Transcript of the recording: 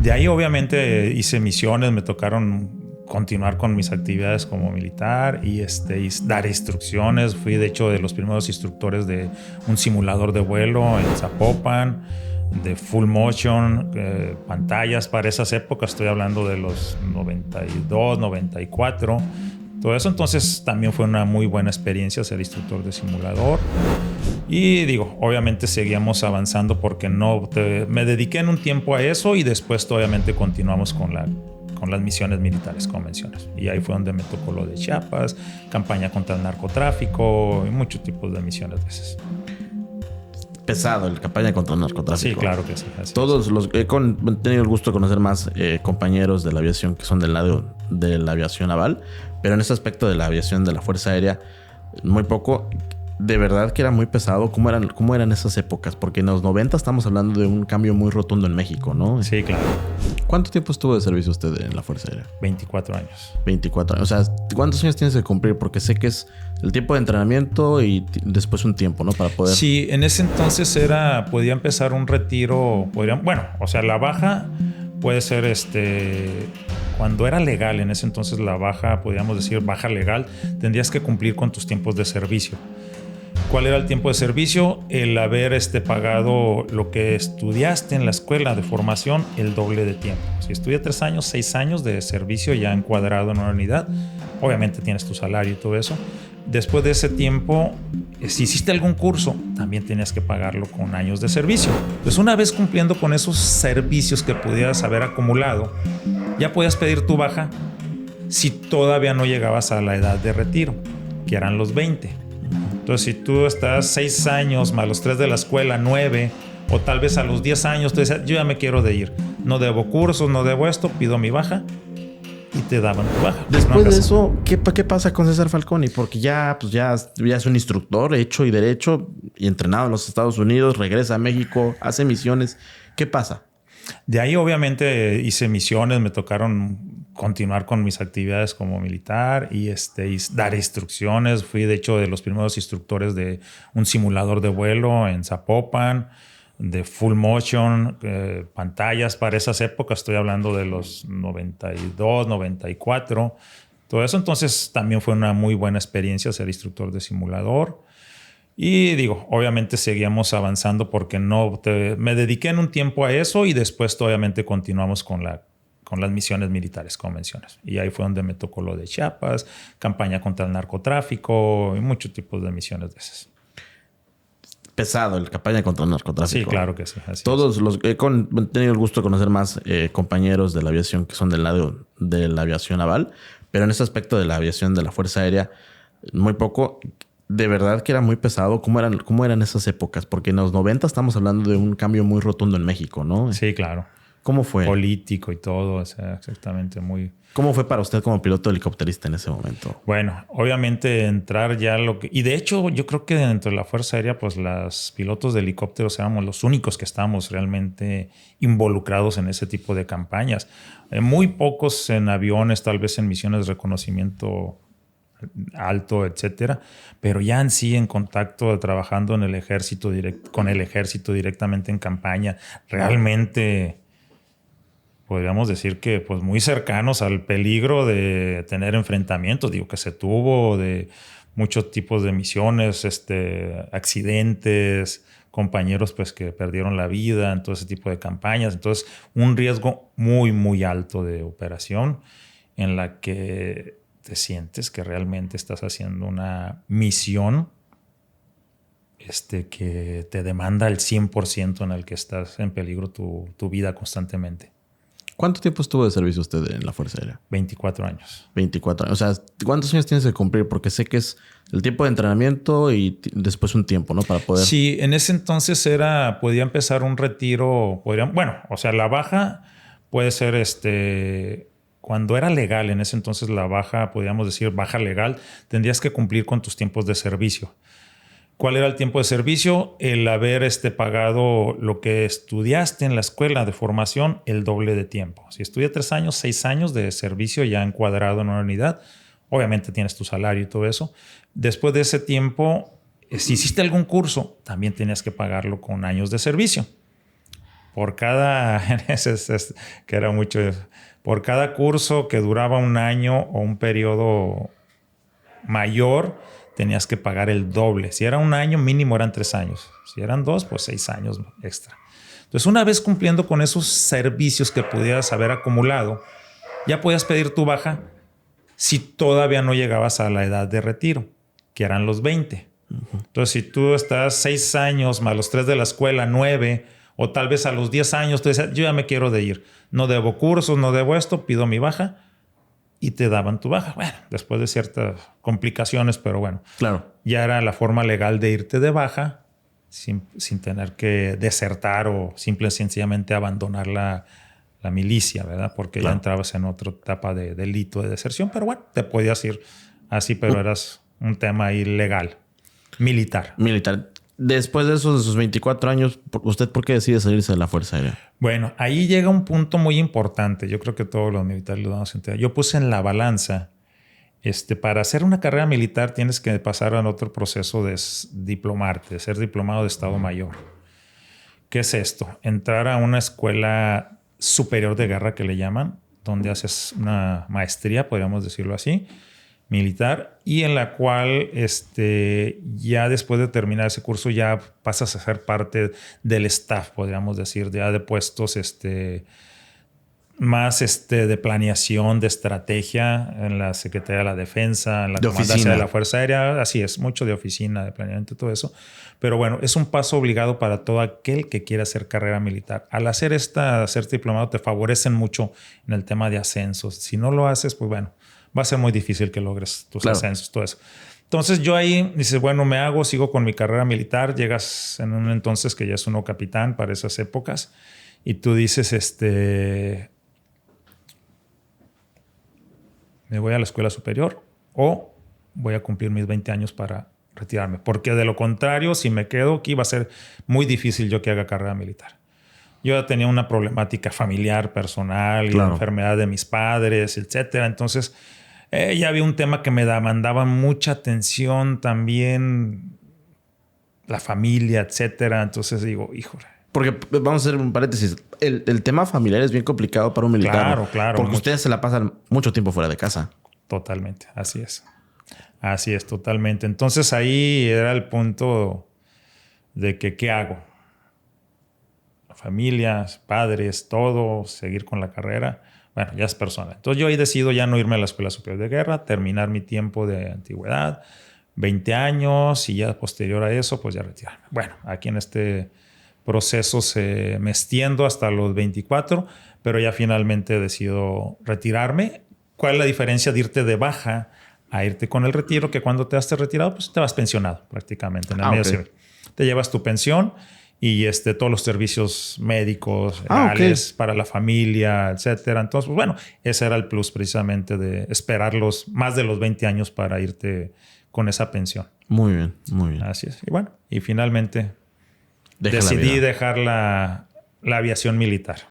De ahí obviamente hice misiones, me tocaron continuar con mis actividades como militar y dar instrucciones. Fui de hecho de los primeros instructores de un simulador de vuelo en Zapopan, de full motion, pantallas para esas épocas, estoy hablando de los 92, 94, todo eso. Entonces también fue una muy buena experiencia ser instructor de simulador. Y digo, obviamente seguíamos avanzando porque me dediqué en un tiempo a eso y después obviamente continuamos con las misiones militares, como mencionas. Y ahí fue donde me tocó lo de Chiapas, campaña contra el narcotráfico y muchos tipos de misiones de esas. Pesado, el campaña contra el narcotráfico. Sí, claro que sí. Todos los he tenido el gusto de conocer más compañeros de la aviación que son del lado de la aviación naval, pero en ese aspecto de la aviación de la Fuerza Aérea, muy poco. De verdad que era muy pesado. ¿Cómo eran esas épocas? Porque en los 90 estamos hablando de un cambio muy rotundo en México, ¿no? Sí, claro. ¿Cuánto tiempo estuvo de servicio usted en la Fuerza Aérea? 24 años. 24 años. O sea, ¿cuántos años tienes que cumplir? Porque sé que es el tiempo de entrenamiento y después un tiempo, ¿no? Para poder... Sí, en ese entonces podía empezar un retiro, la baja puede ser cuando era legal, en ese entonces la baja, podríamos decir baja legal, tendrías que cumplir con tus tiempos de servicio. ¿Cuál era el tiempo de servicio? El haber pagado lo que estudiaste en la escuela de formación, el doble de tiempo. Si estudias 3 años, 6 años de servicio ya encuadrado en una unidad, obviamente tienes tu salario y todo eso. Después de ese tiempo, si hiciste algún curso, también tenías que pagarlo con años de servicio. Entonces, una vez cumpliendo con esos servicios que pudieras haber acumulado, ya podías pedir tu baja si todavía no llegabas a la edad de retiro, que eran los 20. Entonces, si tú estás 6 años más los 3 de la escuela, 9, o tal vez a los 10 años, tú dices, yo ya me quiero de ir. No debo cursos, no debo esto, pido mi baja y te daban tu baja. Después de eso, ¿qué pasa con César Falconi? Porque ya es un instructor hecho y derecho y entrenado en los Estados Unidos, regresa a México, hace misiones. ¿Qué pasa? De ahí obviamente hice misiones, me tocaron continuar con mis actividades como militar y dar instrucciones. Fui de hecho de los primeros instructores de un simulador de vuelo en Zapopan, de full motion, pantallas para esas épocas, estoy hablando de los 92, 94, todo eso. Entonces también fue una muy buena experiencia ser instructor de simulador. Y digo, obviamente seguíamos avanzando porque me dediqué en un tiempo a eso y después obviamente continuamos con las misiones militares, como mencionas. Y ahí fue donde me tocó lo de Chiapas, campaña contra el narcotráfico y muchos tipos de misiones de esas. Pesado, el campaña contra el narcotráfico. Sí, claro que sí. He tenido el gusto de conocer más compañeros de la aviación que son del lado de la aviación naval, pero en ese aspecto de la aviación de la Fuerza Aérea, muy poco. De verdad que era muy pesado. ¿Cómo eran esas épocas? Porque en los 90 estamos hablando de un cambio muy rotundo en México, ¿no? Sí, claro. ¿Cómo fue? Político y todo, o sea, exactamente muy... ¿Cómo fue para usted como piloto helicópterista en ese momento? Bueno, obviamente entrar ya y de hecho yo creo que dentro de la Fuerza Aérea, pues los pilotos de helicópteros éramos los únicos que estábamos realmente involucrados en ese tipo de campañas. Muy pocos en aviones, tal vez en misiones de reconocimiento alto, etcétera, pero ya en sí en contacto, trabajando en el ejército con el ejército directamente en campaña, realmente podríamos decir que pues muy cercanos al peligro de tener enfrentamientos, digo que se tuvo de muchos tipos de misiones, accidentes, compañeros pues que perdieron la vida en todo ese tipo de campañas. Entonces un riesgo muy muy alto de operación en la que te sientes que realmente estás haciendo una misión que te demanda el 100% en el que estás en peligro tu vida constantemente. ¿Cuánto tiempo estuvo de servicio usted en la Fuerza Aérea? 24 años. 24 años. O sea, ¿cuántos años tienes que cumplir? Porque sé que es el tiempo de entrenamiento y después un tiempo, ¿no? Para poder... Sí, en ese entonces podía empezar un retiro, la baja puede ser cuando era legal, en ese entonces la baja, podríamos decir baja legal, tendrías que cumplir con tus tiempos de servicio. ¿Cuál era el tiempo de servicio? El haber pagado lo que estudiaste en la escuela de formación, el doble de tiempo. Si estudias 3 años, 6 años de servicio ya encuadrado en una unidad, obviamente tienes tu salario y todo eso. Después de ese tiempo, si hiciste algún curso, también tenías que pagarlo con años de servicio. por cada, que era mucho, por cada curso que duraba un año o un periodo mayor, tenías que pagar el doble. Si era un año, mínimo eran 3 años. Si eran 2, pues 6 años extra. Entonces, una vez cumpliendo con esos servicios que pudieras haber acumulado, ya podías pedir tu baja si todavía no llegabas a la edad de retiro, que eran los 20. Entonces, si tú estás 6 años más los 3 de la escuela, 9, o tal vez a los 10 años, tú dices, yo ya me quiero de ir. No debo cursos, no debo esto, pido mi baja. Y te daban tu baja. Bueno, después de ciertas complicaciones, pero bueno. Claro. Ya era la forma legal de irte de baja sin tener que desertar o simple y sencillamente abandonar la milicia, ¿verdad? Porque ya entrabas en otra etapa de delito de deserción. Pero bueno, te podías ir así, pero eras un tema ilegal. Militar. Después de esos, de sus 24 años, ¿usted por qué decide salirse de la Fuerza Aérea? Bueno, ahí llega un punto muy importante. Yo creo que todos los militares lo vamos a entender. Yo puse en la balanza, para hacer una carrera militar tienes que pasar a otro proceso de diplomarte, de ser diplomado de Estado Mayor. ¿Qué es esto? Entrar a una escuela superior de guerra que le llaman, donde haces una maestría, podríamos decirlo así, militar, y en la cual ya después de terminar ese curso ya pasas a ser parte del staff, podríamos decir, ya de puestos más de planeación, de estrategia en la Secretaría de la Defensa, en la Comandancia de la Fuerza Aérea. Así es, mucho de oficina, de planeamiento, todo eso. Pero bueno, es un paso obligado para todo aquel que quiera hacer carrera militar. Al hacer ser diplomado te favorecen mucho en el tema de ascensos. Si no lo haces, pues bueno, va a ser muy difícil que logres tus ascensos, todo eso. Entonces yo ahí dices, bueno, sigo con mi carrera militar. Llegas en un entonces que ya es uno capitán para esas épocas. Y tú dices, me voy a la escuela superior o voy a cumplir mis 20 años para retirarme. Porque de lo contrario, si me quedo aquí, va a ser muy difícil yo que haga carrera militar. Yo ya tenía una problemática familiar, personal, y la enfermedad de mis padres, etcétera. Entonces, ya había un tema que me demandaba mucha atención también, la familia, etcétera. Entonces digo, híjole. Porque vamos a hacer un paréntesis. El tema familiar es bien complicado para un militar. Claro. Porque ustedes se la pasan mucho tiempo fuera de casa. Totalmente, así es. Así es, totalmente. Entonces ahí era el punto de que, ¿qué hago? Familias, padres, todo, seguir con la carrera. Bueno, ya es personal. Entonces yo ahí decido ya no irme a la Escuela Superior de Guerra, terminar mi tiempo de antigüedad, 20 años, y ya posterior a eso, pues ya retirarme. Bueno, aquí en este proceso me extiendo hasta los 24, pero ya finalmente decido retirarme. ¿Cuál es la diferencia de irte de baja a irte con el retiro? Que cuando te has retirado, pues te vas pensionado prácticamente en el medio civil. Te llevas tu pensión y todos los servicios médicos, legales, para la familia, etcétera. Entonces, pues, bueno, ese era el plus precisamente de esperar más de los 20 años para irte con esa pensión. Muy bien, muy bien. Así es. Y bueno, y finalmente decidí dejar la aviación militar.